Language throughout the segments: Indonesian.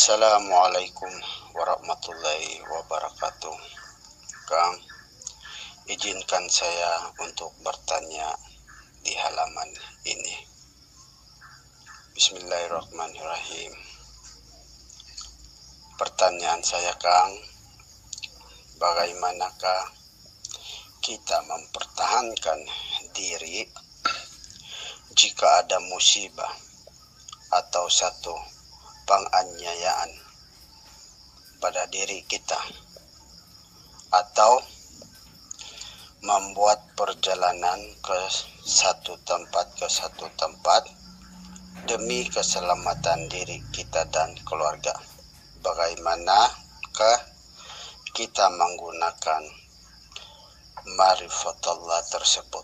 Assalamualaikum warahmatullahi wabarakatuh. Kang, izinkan saya untuk bertanya di halaman ini. Bismillahirrahmanirrahim. Pertanyaan saya, Kang, bagaimanakah kita mempertahankan diri jika ada musibah atau satu penganiayaan pada diri kita, atau membuat perjalanan ke satu tempat demi keselamatan diri kita dan keluarga. Bagaimanakah kita menggunakan ma'rifatullah tersebut?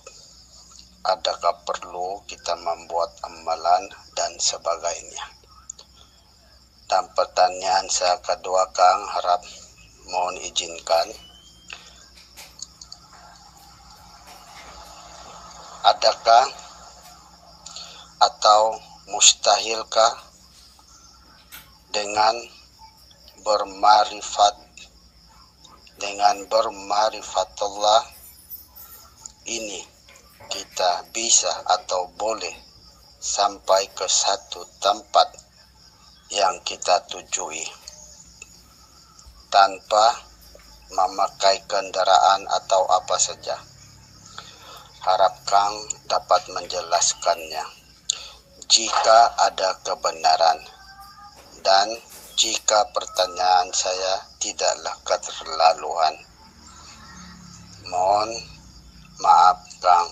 Adakah perlu kita membuat amalan dan sebagainya? Dan pertanyaan saya kedua, Kang, harap mohon izinkan, adakah atau mustahilkah dengan berma'rifatullah ini kita bisa atau boleh sampai ke satu tempat yang kita tujui tanpa memakai kendaraan atau apa saja? Harap Kang dapat menjelaskannya jika ada kebenaran, dan jika pertanyaan saya tidaklah keterlaluan, mohon maaf Kang.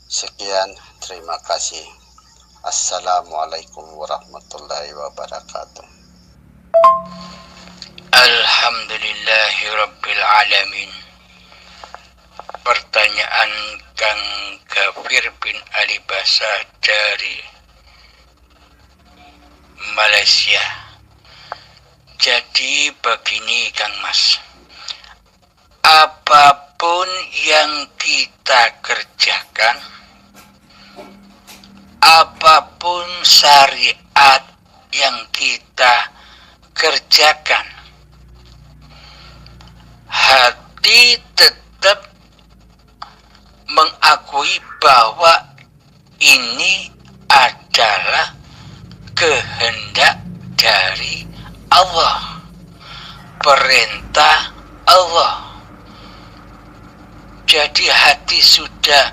Sekian, terima kasih. Assalamualaikum warahmatullahi wabarakatuh. Alhamdulillahirabbil alamin. Pertanyaan Kang Gafir bin Ali Basa dari Malaysia. Jadi begini Kang Mas, apapun yang kita kerjakan, apapun syariat yang kita kerjakan, hati tetap mengakui bahwa ini adalah kehendak dari Allah, perintah Allah. Jadi hati sudah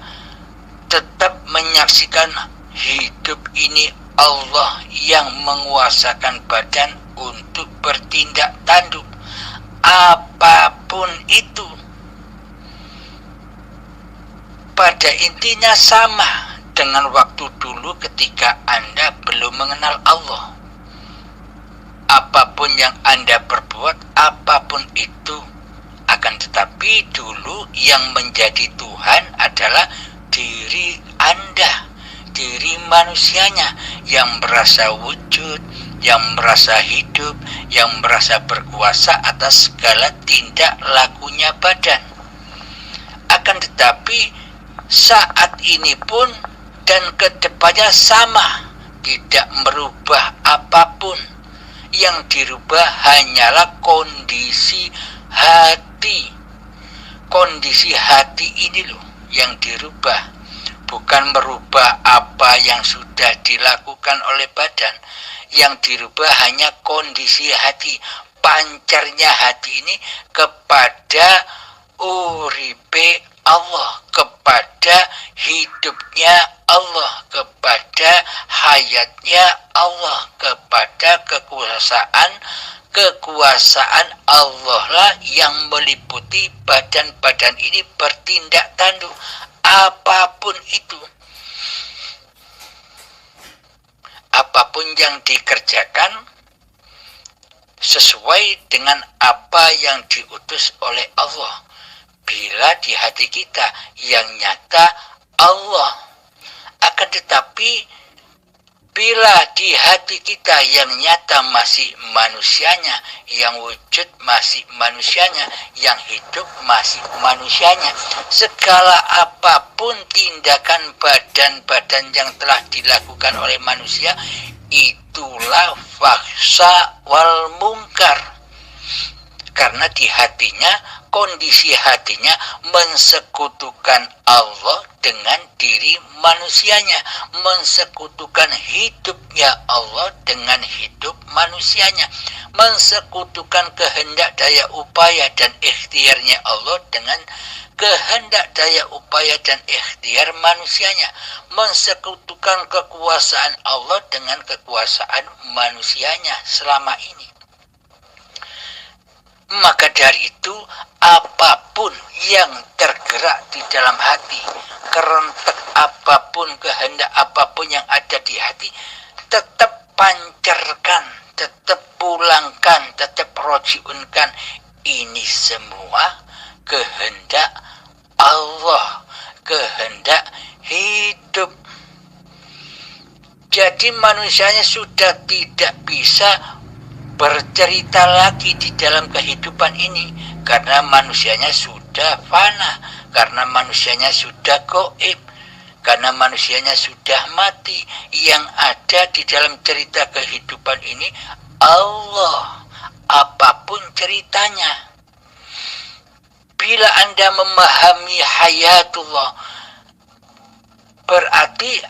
tetap menyaksikan hidup ini Allah yang menguasakan badan untuk bertindak tanduk apapun itu. Pada intinya sama dengan waktu dulu ketika Anda belum mengenal Allah. Apapun yang Anda perbuat, apapun itu, akan tetapi dulu yang menjadi Tuhan adalah diri Anda, diri manusianya yang merasa wujud, yang merasa hidup, yang merasa berkuasa atas segala tindak lakunya badan. Akan tetapi saat ini pun dan kedepannya sama, tidak merubah apapun. Yang dirubah hanyalah kondisi hati. Kondisi hati ini loh yang dirubah, bukan merubah apa yang sudah dilakukan oleh badan. Yang dirubah hanya kondisi hati, pancarnya hati ini kepada uripe Allah, kepada hidupnya Allah, kepada hayatnya Allah, kepada kekuasaan Allah lah yang meliputi badan-badan ini bertindak tanduk apapun itu. Apapun yang dikerjakan sesuai dengan apa yang diutus oleh Allah. Bila di hati kita yang nyata Allah, akan tetapi bila di hati kita yang nyata masih manusianya, yang wujud masih manusianya, yang hidup masih manusianya, segala apapun tindakan badan-badan yang telah dilakukan oleh manusia itulah fahsya wal mungkar. Karena di hatinya, kondisi hatinya mensekutukan Allah dengan diri manusianya, mensekutukan hidupnya Allah dengan hidup manusianya, mensekutukan kehendak daya upaya dan ikhtiarnya Allah dengan kehendak daya upaya dan ikhtiar manusianya, mensekutukan kekuasaan Allah dengan kekuasaan manusianya selama ini. Maka dari itu, apapun yang tergerak di dalam hati, kerentek apapun, kehendak apapun yang ada di hati, tetap pancarkan, tetap pulangkan, tetap rojiunkan. Ini semua kehendak Allah, kehendak hidup. Jadi manusianya sudah tidak bisa bercerita lagi di dalam kehidupan ini, karena manusianya sudah fana, karena manusianya sudah gaib, karena manusianya sudah mati. Yang ada di dalam cerita kehidupan ini Allah, apapun ceritanya. Bila Anda memahami hayatullah, berarti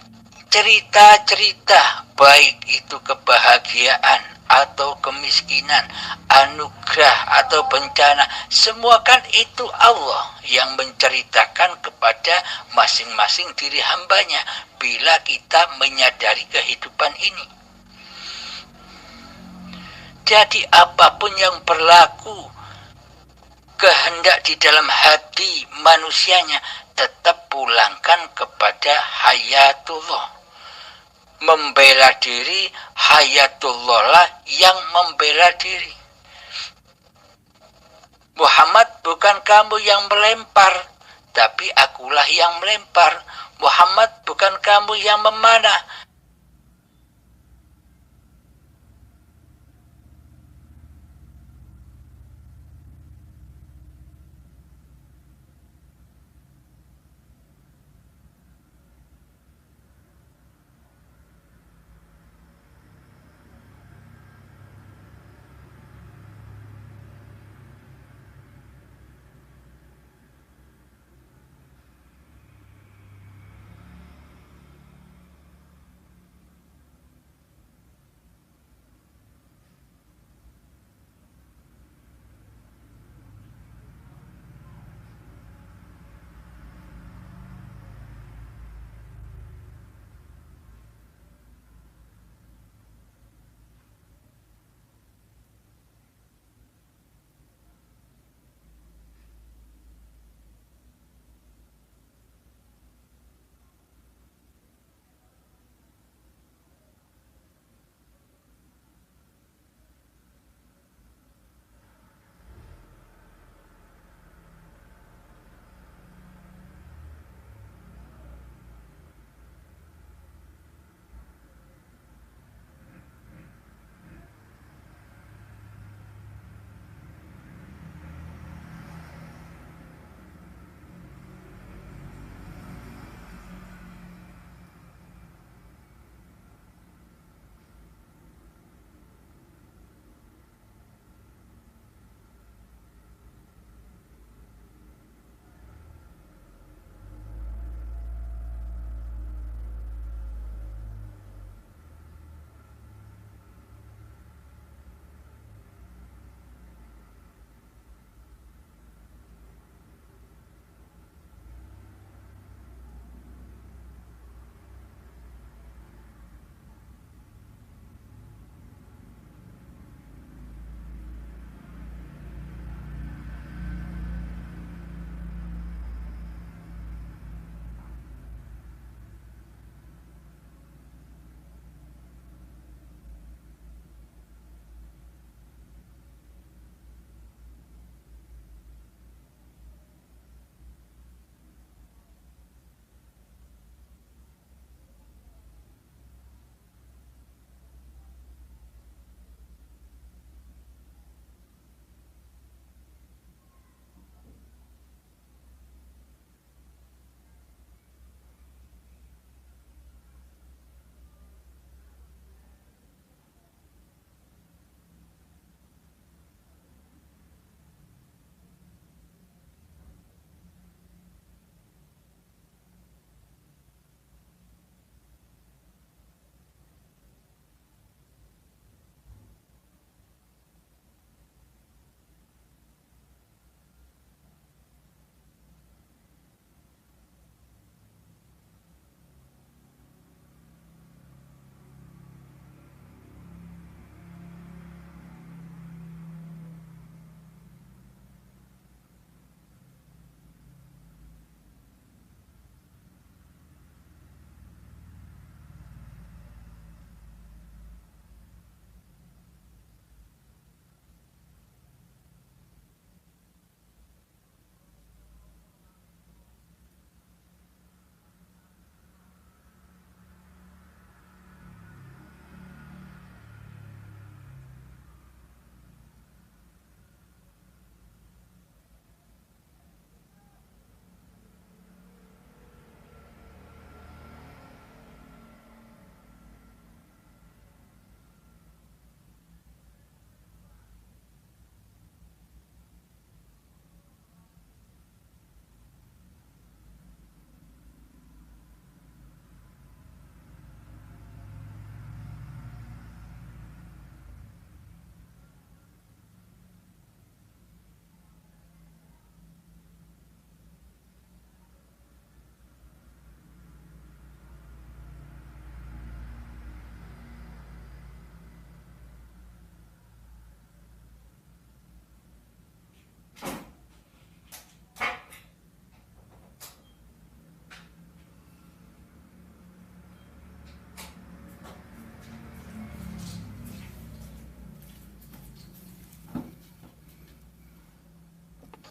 cerita-cerita, baik itu kebahagiaan atau kemiskinan, anugerah atau bencana, semua kan itu Allah yang menceritakan kepada masing-masing diri hambanya bila kita menyadari kehidupan ini. Jadi apapun yang berlaku, kehendak di dalam hati manusianya, tetap pulangkan kepada hayatullah. Membela diri, hayatullah lah yang membela diri. Muhammad, bukan kamu yang melempar, tapi akulah yang melempar. Muhammad, bukan kamu yang memanah,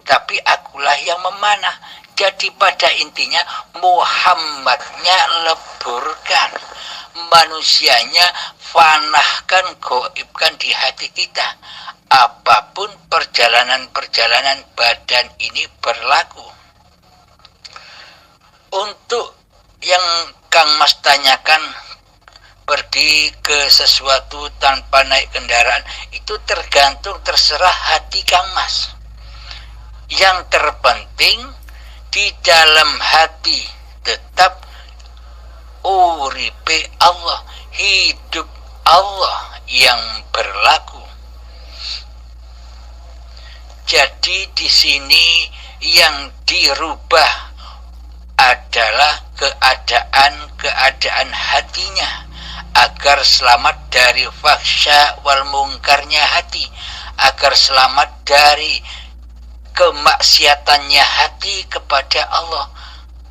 tapi akulah yang memanah. Jadi pada intinya Muhammadnya leburkan, manusianya fanahkan, goibkan di hati kita. Apapun perjalanan-perjalanan badan ini berlaku. Untuk yang Kang Mas tanyakan, pergi ke sesuatu tanpa naik kendaraan, itu terserah hati Kang Mas. Yang terpenting di dalam hati tetap uripe Allah, hidup Allah yang berlaku. Jadi di sini yang dirubah adalah keadaan hatinya, agar selamat dari fahsya wal mungkarnya hati, agar selamat dari kemaksiatannya hati kepada Allah,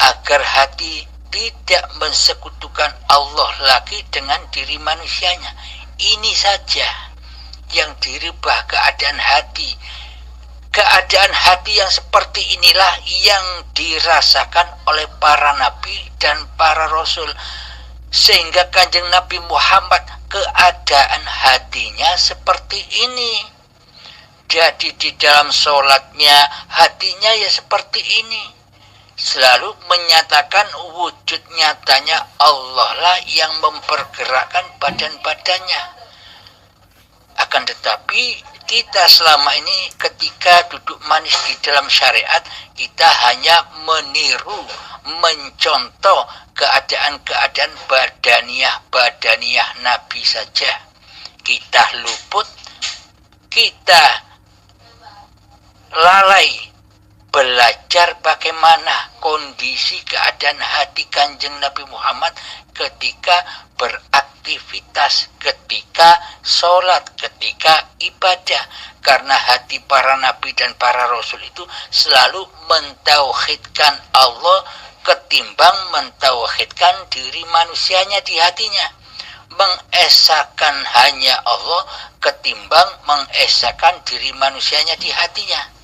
agar hati tidak mensekutukan Allah lagi dengan diri manusianya. Ini saja yang dirubah keadaan hati. Keadaan hati yang seperti inilah yang dirasakan oleh para nabi dan para rasul, sehingga Kanjeng Nabi Muhammad keadaan hatinya seperti ini. Jadi di dalam sholatnya hatinya ya seperti ini, selalu menyatakan wujud nyatanya Allah lah yang mempergerakkan badan-badannya. Akan tetapi kita selama ini ketika duduk manis di dalam syariat, kita hanya meniru, mencontoh keadaan-keadaan badaniyah Nabi saja. Kita luput, kita lalai belajar bagaimana kondisi keadaan hati Kanjeng Nabi Muhammad ketika beraktivitas, ketika sholat, ketika ibadah. Karena hati para nabi dan para rasul itu selalu mentauhidkan Allah ketimbang mentauhidkan diri manusianya di hatinya, mengesahkan hanya Allah ketimbang mengesahkan diri manusianya di hatinya.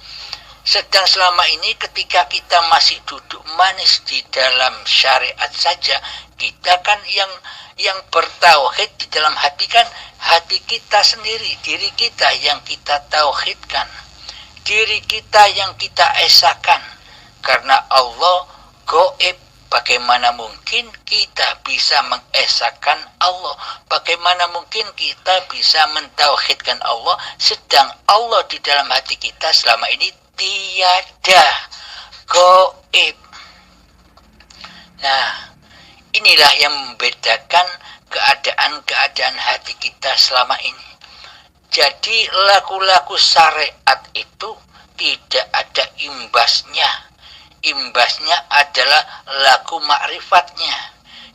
Sedang selama ini ketika kita masih duduk manis di dalam syariat saja, kita kan yang bertauhid di dalam hati kan hati kita sendiri, diri kita yang kita tauhidkan, diri kita yang kita esahkan. Karena Allah gaib, bagaimana mungkin kita bisa mengesahkan Allah? Bagaimana mungkin kita bisa mentauhidkan Allah sedang Allah di dalam hati kita selama ini tiada, gaib. Nah, inilah yang membedakan keadaan-keadaan hati kita selama ini. Jadi laku-laku syariat itu tidak ada imbasnya. Imbasnya adalah laku ma'rifatnya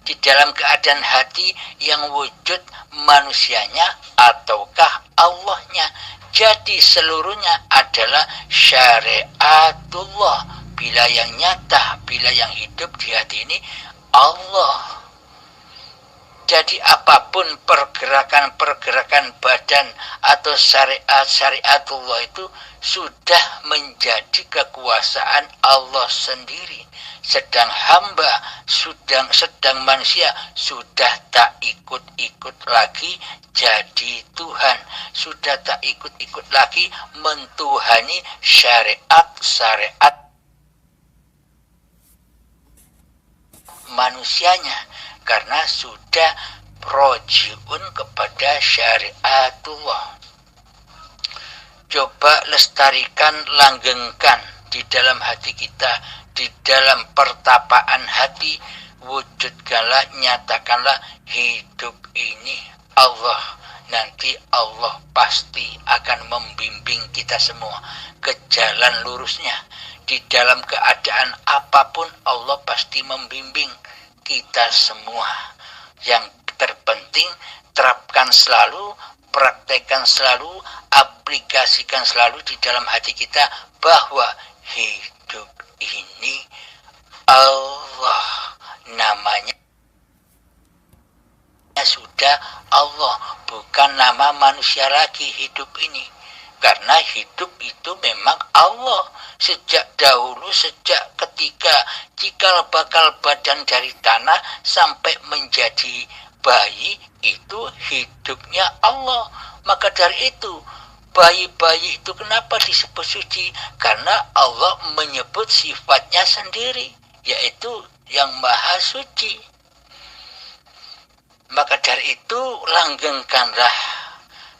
di dalam keadaan hati yang wujud manusianya ataukah Allahnya. Jadi seluruhnya adalah syariatullah. Bila yang nyata, bila yang hidup di hati ini Allah. Jadi apapun pergerakan-pergerakan badan atau syariatullah itu sudah menjadi kekuasaan Allah sendiri. Sedang hamba, sedang manusia sudah tak ikut-ikut lagi jadi Tuhan. Sudah tak ikut-ikut lagi mentuhani syariat manusianya. Karena sudah rojiun kepada syariatullah. Coba lestarikan, langgengkan di dalam hati kita, di dalam pertapaan hati, wujudkanlah, nyatakanlah hidup ini Allah. Nanti Allah pasti akan membimbing kita semua ke jalan lurusnya. Di dalam keadaan apapun Allah pasti membimbing kita semua. Yang terpenting terapkan selalu, praktekkan selalu, aplikasikan selalu di dalam hati kita bahwa hidup ini Allah, namanya sudah Allah, bukan nama manusia lagi hidup ini. Karena hidup itu memang Allah. sejak dahulu, sejak ketika cikal bakal badan dari tanah sampai menjadi bayi, itu hidupnya Allah. Maka dari itu, bayi-bayi itu kenapa disebut suci? Karena Allah menyebut sifatnya sendiri, yaitu yang maha suci. Maka dari itu, langgengkanlah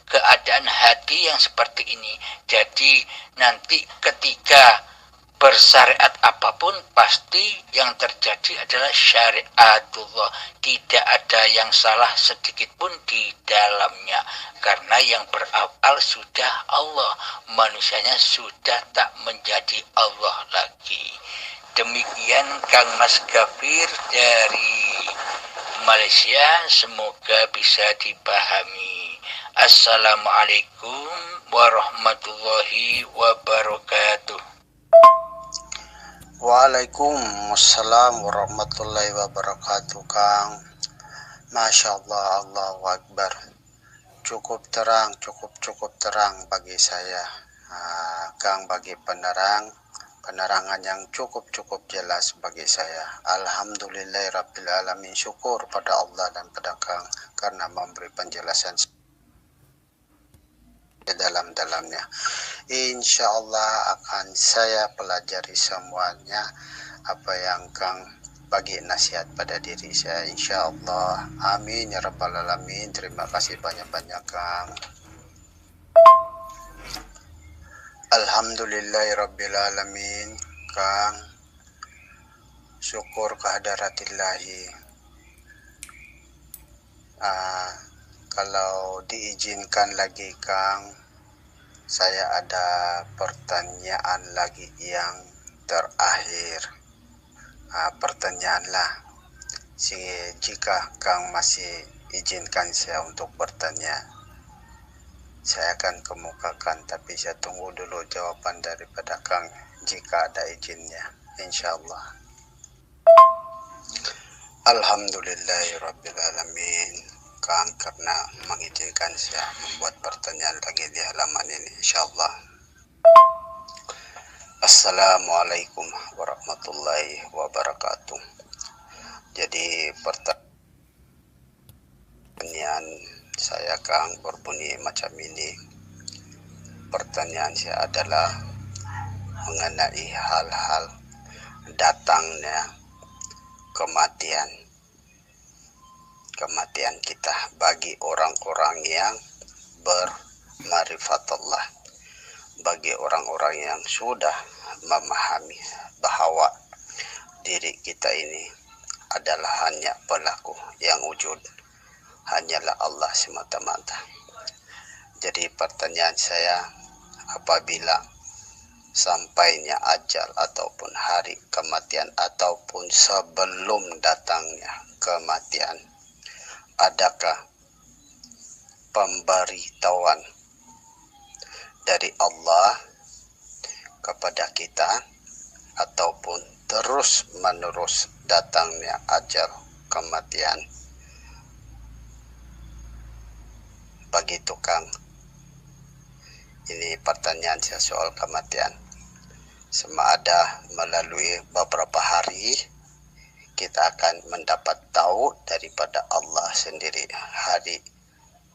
keadaan hati yang seperti ini. Jadi nanti ketika bersyariat apapun, pasti yang terjadi adalah syariatullah. Tidak ada yang salah sedikit pun di dalamnya. Karena yang berawal sudah Allah, manusianya sudah tak menjadi Allah lagi. Demikian Kang Mas Gafir dari Malaysia, semoga bisa dipahami. Assalamualaikum warahmatullahi wabarakatuh. Waalaikumsalam warahmatullahi wabarakatuh, Kang. Masya Allah, Allahu Akbar. Cukup terang bagi saya, Kang, bagi penerangan yang cukup jelas bagi saya. Alhamdulillahirrabbilalamin, syukur pada Allah dan pada Kang karena memberi penjelasan dalam-dalamnya. Insya Allah akan saya pelajari semuanya apa yang Kang bagi nasihat pada diri saya, insya Allah. Amin ya rabbal alamin. Terima kasih banyak-banyak, Kang. Alhamdulillahirabbil alamin, Kang. Syukur kehadiratillahhi. Kalau diizinkan lagi, Kang, saya ada pertanyaan lagi yang terakhir. Pertanyaanlah, jika Kang masih izinkan saya untuk bertanya, saya akan kemukakan, tapi saya tunggu dulu jawaban daripada Kang jika ada izinnya, insya Allah. Alhamdulillahirabbil alamin, Kang, karena mengizinkan saya membuat pertanyaan lagi di halaman ini, insyaallah. Assalamualaikum warahmatullahi wabarakatuh. Jadi pertanyaan saya, Kang, berbunyi macam ini. Pertanyaan saya adalah mengenai hal-hal datangnya kematian kita bagi orang-orang yang berma'rifatullah, bagi orang-orang yang sudah memahami bahwa diri kita ini adalah hanya pelaku, yang wujud hanyalah Allah semata-mata. Jadi pertanyaan saya, apabila sampainya ajal ataupun hari kematian ataupun sebelum datangnya kematian, adakah pemberitahuan dari Allah kepada kita ataupun terus menerus datangnya ajal kematian? Begitu, Kang. Ini pertanyaan saya soal kematian. Sama ada melalui beberapa hari kita akan mendapat tahu daripada Allah sendiri hari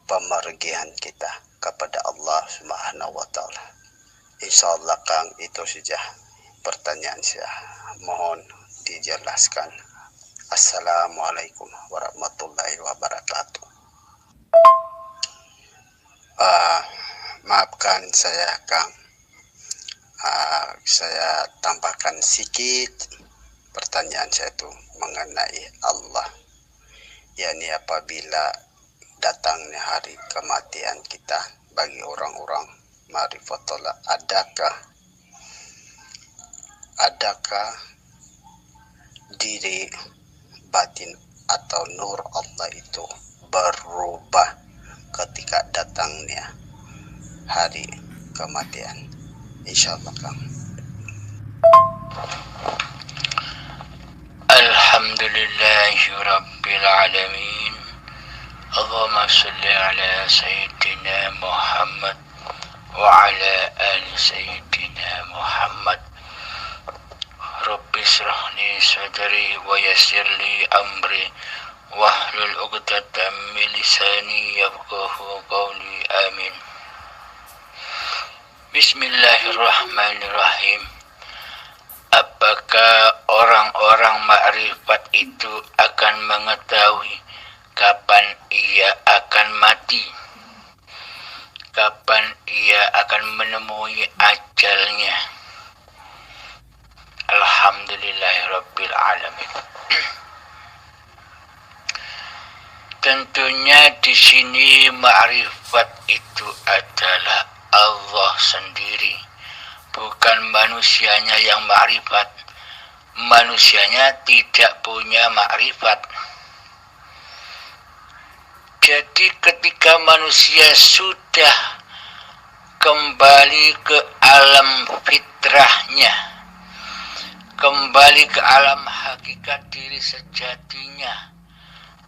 pemergian kita kepada Allah Subhanahu wa taala. Insyaallah, Kang, itu saja pertanyaan saya. Mohon dijelaskan. Assalamualaikum warahmatullahi wabarakatuh. Maafkan saya, Kang. Saya tambahkan sedikit pertanyaan saya itu mengenai Allah, yakni apabila datangnya hari kematian kita bagi orang-orang ma'rifatullah, adakah diri batin atau nur Allah itu berubah ketika datangnya hari kematian? Insyaallah, Kang. Alhamdulillahirabbil alamin. Allahumma shalli ala sayyidina Muhammad wa ala ali sayyidina Muhammad wa yassir li amri wahlul 'uqdatam min lisani yafqahu qawli. Amin. Bismillahirrahmanirrahim. Apakah orang-orang makrifat itu akan mengetahui kapan ia akan mati? Kapan ia akan menemui ajalnya? Alhamdulillahirabbil alamin. Tentunya di sini makrifat itu adalah Allah sendiri, bukan manusianya yang makrifat. Manusianya tidak punya makrifat. Jadi ketika manusia sudah kembali ke alam fitrahnya, kembali ke alam hakikat diri sejatinya,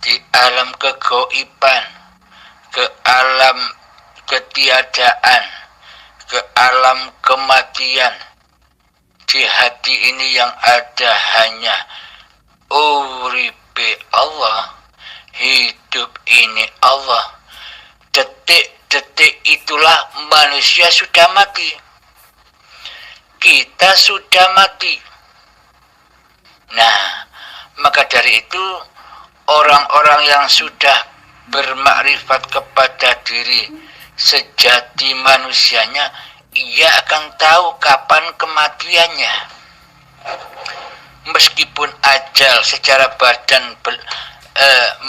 di alam kegoiban, ke alam ketiadaan, ke alam kematian, di hati ini yang ada hanya uripe Allah, hidup ini Allah. Detik-detik itulah manusia sudah mati. Kita sudah mati. Nah, maka dari itu orang-orang yang sudah bermakrifat kepada diri sejati manusianya, ia akan tahu kapan kematiannya. Meskipun ajal secara badan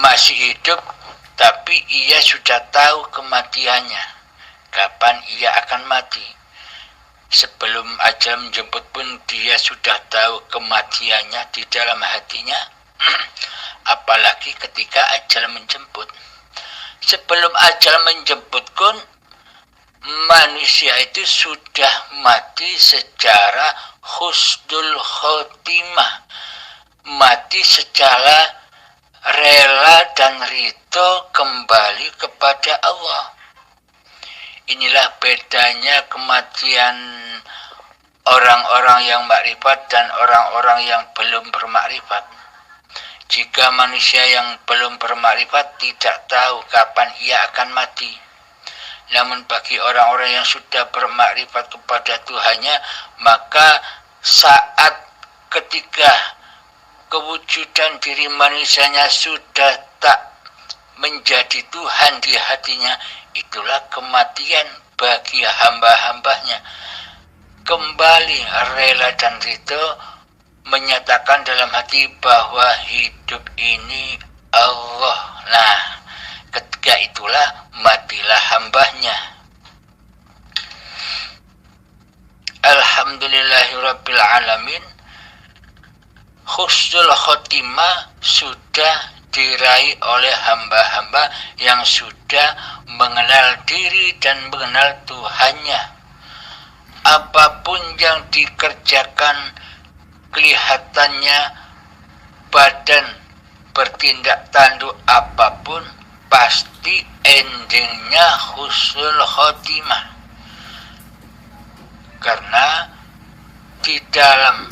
masih hidup, tapi ia sudah tahu kematiannya, kapan ia akan mati. Sebelum ajal menjemput pun dia sudah tahu kematiannya di dalam hatinya. Apalagi ketika ajal menjemput. Sebelum ajal menjemput pun manusia itu sudah mati secara husnul khotimah, mati secara rela dan ridho kembali kepada Allah. Inilah bedanya kematian orang-orang yang makrifat dan orang-orang yang belum bermakrifat. Jika manusia yang belum bermakrifat tidak tahu kapan ia akan mati. Namun bagi orang-orang yang sudah bermakrifat kepada Tuhannya, maka saat ketika kewujudan diri manusianya sudah tak menjadi Tuhan di hatinya, itulah kematian bagi hamba-hambanya. Kembali rela dan ridho, menyatakan dalam hati bahwa hidup ini Allah. Nah, ketika itulah matilah hambanya. Alhamdulillahirabbil alamin. Husnul khotimah sudah diraih oleh hamba-hamba yang sudah mengenal diri dan mengenal Tuhannya. Apapun yang dikerjakan, kelihatannya badan bertindak tanduk apapun, pasti endingnya husnul khotimah. Karena di dalam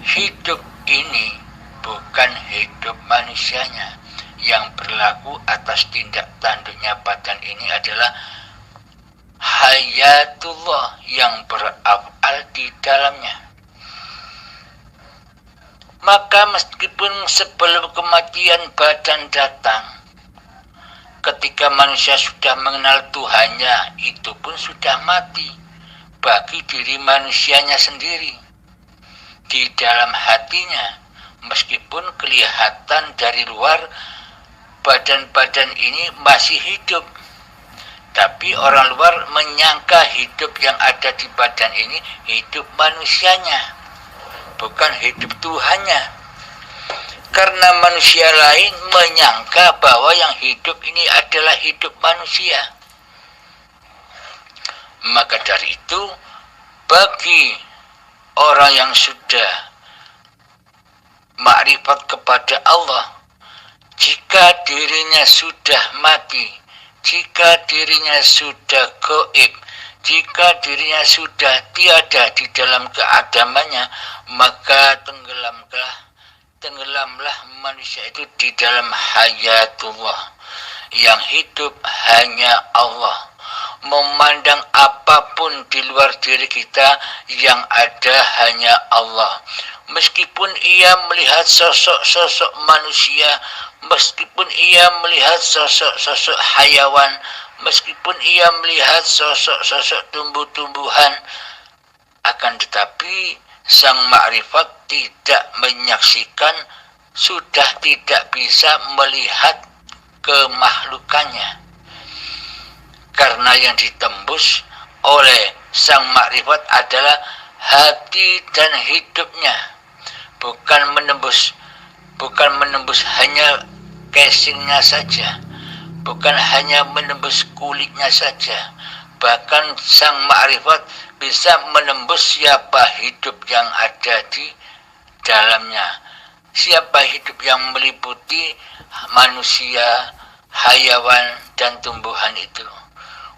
hidup ini bukan hidup manusianya. Yang berlaku atas tindak tanduknya badan ini adalah hayatullah yang beraf'al di dalamnya. Maka meskipun sebelum kematian badan datang, ketika manusia sudah mengenal Tuhannya, itu pun sudah mati bagi diri manusianya sendiri. Di dalam hatinya, meskipun kelihatan dari luar badan-badan ini masih hidup, tapi orang luar menyangka hidup yang ada di badan ini hidup manusianya, bukan hidup Tuhannya. Karena manusia lain menyangka bahwa yang hidup ini adalah hidup manusia. Maka dari itu, bagi orang yang sudah makrifat kepada Allah, jika dirinya sudah mati, jika dirinya sudah gaib, jika dirinya sudah tiada di dalam keadamannya, maka tenggelamlah tenggelamlah manusia itu di dalam hayatullah. Yang hidup hanya Allah. Memandang apapun di luar diri kita, yang ada hanya Allah. Meskipun ia melihat sosok-sosok manusia, meskipun ia melihat sosok-sosok hayawan, meskipun ia melihat sosok-sosok tumbuh-tumbuhan, akan tetapi sang makrifat tidak menyaksikan, sudah tidak bisa melihat kemakhlukannya. Karena yang ditembus oleh sang makrifat adalah hati dan hidupnya, bukan menembus hanya casingnya saja, bukan hanya menembus kulitnya saja. Bahkan sang makrifat bisa menembus siapa hidup yang ada di dalamnya, siapa hidup yang meliputi manusia, hayawan, dan tumbuhan itu.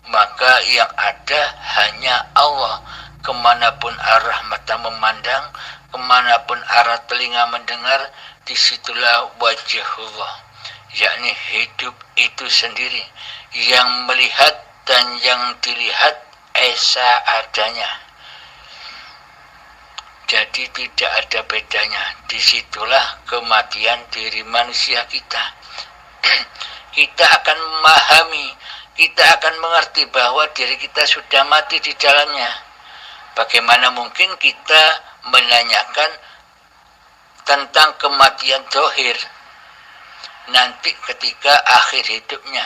Maka yang ada hanya Allah. Kemanapun arah mata memandang, kemanapun arah telinga mendengar, disitulah wajahullah, yakni hidup itu sendiri, yang melihat dan yang dilihat esa adanya. Jadi tidak ada bedanya. Disitulah kematian diri manusia kita. Kita akan memahami, kita akan mengerti bahwa diri kita sudah mati di dalamnya. Bagaimana mungkin kita menanyakan tentang kematian zahir nanti ketika akhir hidupnya?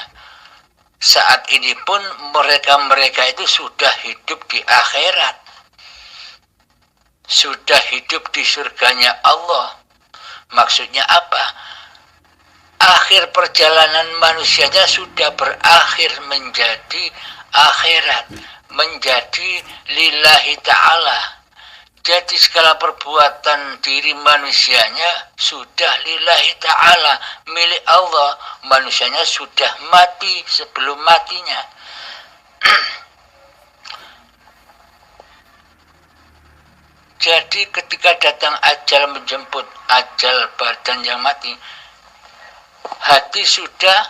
Saat ini pun mereka-mereka itu sudah hidup di akhirat, sudah hidup di surganya Allah. Maksudnya apa? Akhir perjalanan manusianya sudah berakhir menjadi akhirat, menjadi lillahi ta'ala. Jadi segala perbuatan diri manusianya sudah lillahi ta'ala, milik Allah. Manusianya sudah mati sebelum matinya. Jadi ketika datang ajal menjemput, ajal badan yang mati, hati sudah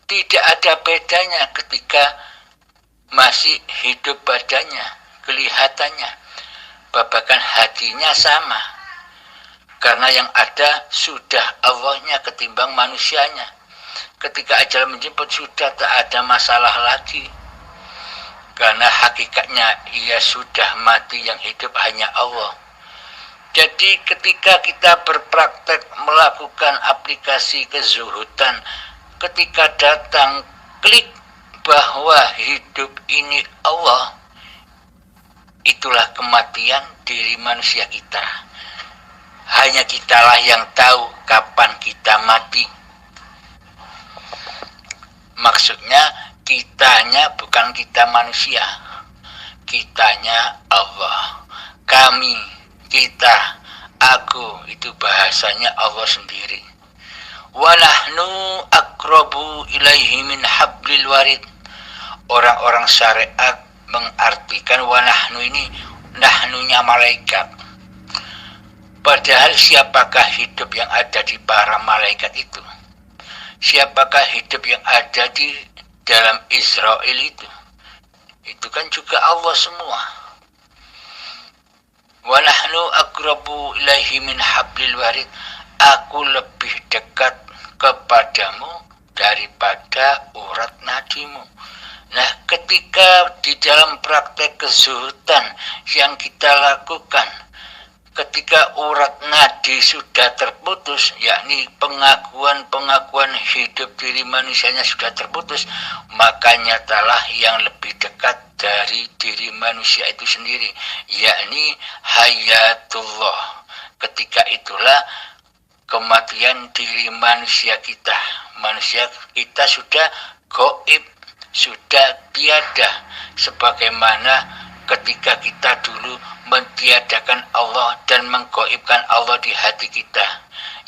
tidak ada bedanya ketika masih hidup badannya, kelihatannya. Bahkan hatinya sama. Karena yang ada sudah Allahnya ketimbang manusianya. Ketika ajal menjemput sudah tak ada masalah lagi. Karena hakikatnya ia sudah mati, yang hidup hanya Allah. Jadi ketika kita berpraktek melakukan aplikasi kezuhudan, ketika datang klik bahwa hidup ini Allah, itulah kematian diri manusia kita. Hanya kitalah yang tahu kapan kita mati. Maksudnya kitanya bukan kita manusia, kitanya Allah. Kami, kita, aku, itu bahasanya Allah sendiri. Wa nahnu aqrabu ilaihi min hablil warid. Orang-orang syariat mengartikan wa nahnu ini, nahnunya malaikat. Padahal siapakah hidup yang ada di para malaikat itu? Siapakah hidup yang ada di dalam Israel itu? Itu kan juga Allah semua. Wa nahnu aqrabu ilaihi min hablil warid. Aku lebih dekat kepadamu daripada urat nadimu. Nah, ketika di dalam praktek kezuhudan yang kita lakukan, ketika urat nadi sudah terputus, yakni pengakuan hidup diri manusianya sudah terputus, maka nyatalah yang lebih dekat dari diri manusia itu sendiri, yakni hayatullah. Ketika itulah kematian diri manusia kita. Manusia kita sudah gaib, sudah tiada, sebagaimana ketika kita dulu mentiadakan Allah dan menggaibkan Allah di hati kita.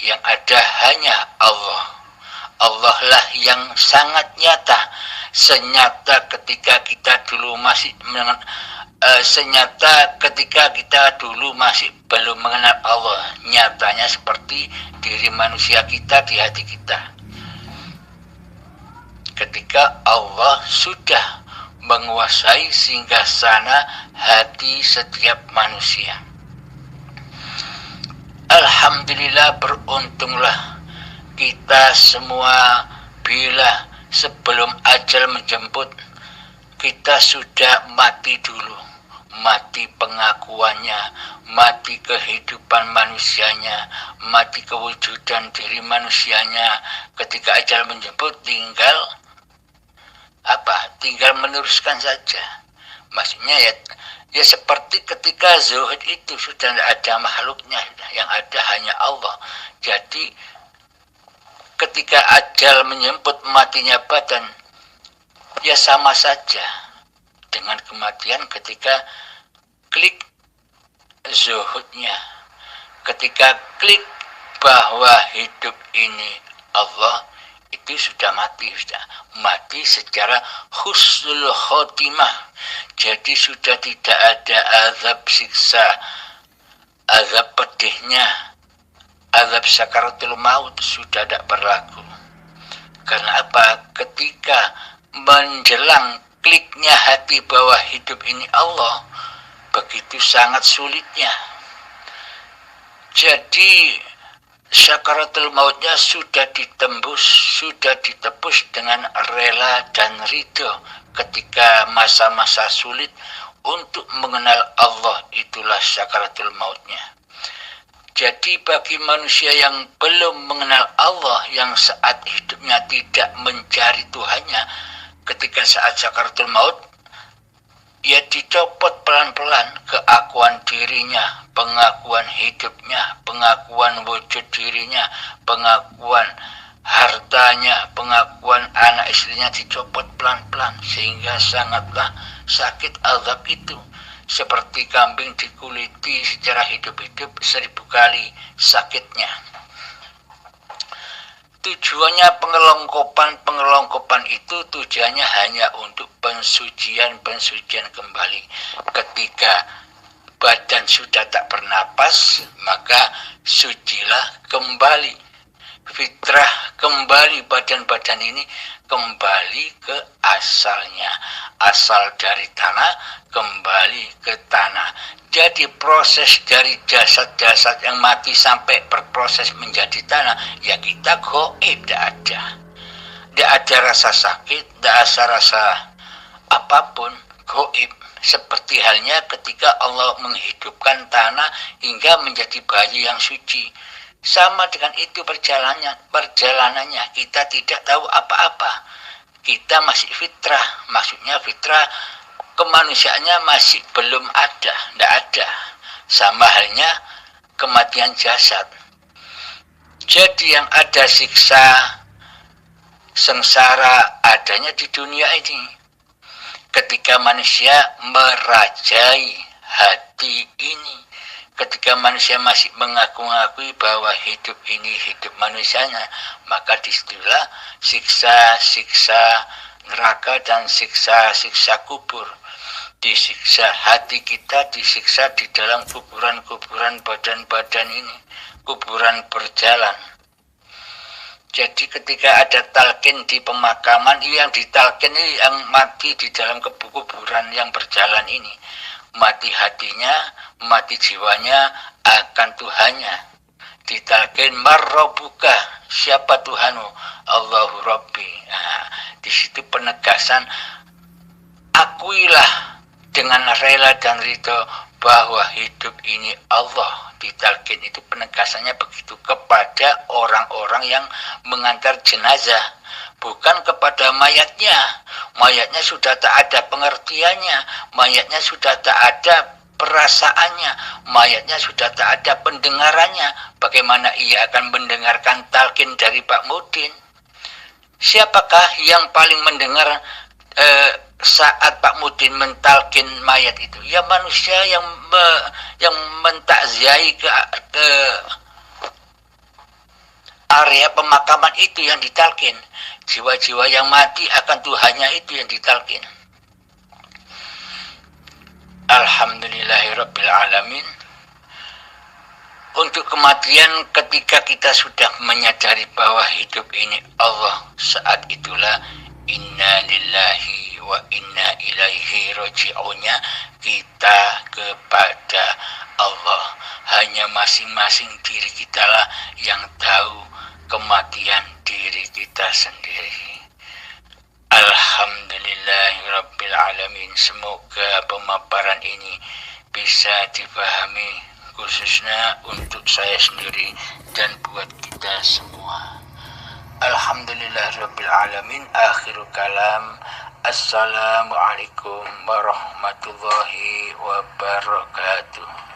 Yang ada hanya Allah. Allah lah yang sangat nyata, senyata ketika kita dulu masih senyata ketika kita dulu masih belum mengenal Allah, nyatanya seperti diri manusia kita di hati kita. Ketika Allah sudah menguasai singgasana hati setiap manusia. Alhamdulillah, beruntunglah kita semua bila sebelum ajal menjemput kita sudah mati dulu, mati pengakuannya, mati kehidupan manusianya, mati kewujudan diri manusianya. Ketika ajal menjemput tinggal tinggal meneruskan saja. Maksudnya ya seperti ketika zuhud itu sudah tidak ada makhluknya, yang ada hanya Allah. Jadi ketika ajal menjemput matinya badan, ya sama saja dengan kematian ketika klik zuhudnya. Ketika klik bahwa hidup ini Allah, itu sudah mati secara husnul khotimah. Jadi sudah tidak ada azab siksa, azab pedihnya, azab sakaratul maut sudah tidak berlaku. Karena apa? Ketika menjelang kliknya hati bahwa hidup ini Allah, begitu sangat sulitnya. Jadi sakaratul mautnya sudah ditembus, sudah ditebus dengan rela dan ridho ketika masa-masa sulit untuk mengenal Allah, itulah sakaratul mautnya. Jadi bagi manusia yang belum mengenal Allah, yang saat hidupnya tidak mencari Tuhannya, ketika saat sakaratul maut, ia dicopot pelan-pelan keakuan dirinya, pengakuan hidupnya, pengakuan wujud dirinya, pengakuan hartanya, pengakuan anak istrinya dicopot pelan-pelan, sehingga sangatlah sakit azab itu. Seperti kambing dikuliti secara hidup-hidup 1000 kali sakitnya. Tujuannya pengelongkopan itu tujuannya hanya untuk pensucian kembali. Ketika badan sudah tak bernapas, maka sucilah kembali. Fitrah kembali, badan-badan ini kembali ke asalnya. Asal dari tanah, kembali ke tanah. Jadi proses dari jasad-jasad yang mati sampai berproses menjadi tanah, ya kita goib, tidak ada. Tidak ada rasa sakit, tidak ada rasa apapun, goib. Seperti halnya ketika Allah menghidupkan tanah hingga menjadi bayi yang suci. Sama dengan itu perjalanannya, kita tidak tahu apa-apa. Kita masih fitrah, maksudnya fitrah kemanusiaannya masih belum ada, tidak ada. Sama halnya kematian jasad. Jadi yang ada siksa, sengsara adanya di dunia ini. Ketika manusia merajai hati ini, ketika manusia masih mengaku-ngakui bahwa hidup ini hidup manusianya, maka disitulah siksa-siksa neraka dan siksa-siksa kubur. Disiksa hati kita, disiksa di dalam kuburan-kuburan badan-badan ini, kuburan berjalan. Jadi ketika ada talqin di pemakaman, yang ditalqin ini yang mati di dalam kuburan yang berjalan ini. Mati hatinya, mati jiwanya akan Tuhannya. Ditalqin marrobuka, siapa Tuhanmu? Allahu Rabbi. Nah, di situ penegasan, akuilah dengan rela dan ridho bahwa hidup ini Allah. Ditalqin itu penegasannya begitu kepada orang-orang yang mengantar jenazah, bukan kepada mayatnya. Mayatnya sudah tak ada pengertiannya, mayatnya sudah tak ada perasaannya, mayatnya sudah tak ada pendengarannya. Bagaimana ia akan mendengarkan talqin dari Pak Mudin? Siapakah yang paling mendengar saat Pak Mudin mentalkin mayat itu? Ya manusia yang mentakziahi ke area pemakaman itu yang ditalkin. Jiwa-jiwa yang mati akan Tuhannya itu yang ditalkin. Rabbil Alamin. Untuk kematian, ketika kita sudah menyadari bahwa hidup ini Allah, saat itulah inna lillahi wa inna ilaihi roji'unnya kita kepada Allah. Hanya masing-masing diri kita lah yang tahu kematian diri kita sendiri. Alhamdulillahirabbil alamin. Semoga pemaparan ini bisa dipahami, khususnya untuk saya sendiri dan buat kita semua. Alhamdulillahirabbil alamin. Akhirul kalam. Assalamualaikum warahmatullahi wabarakatuh.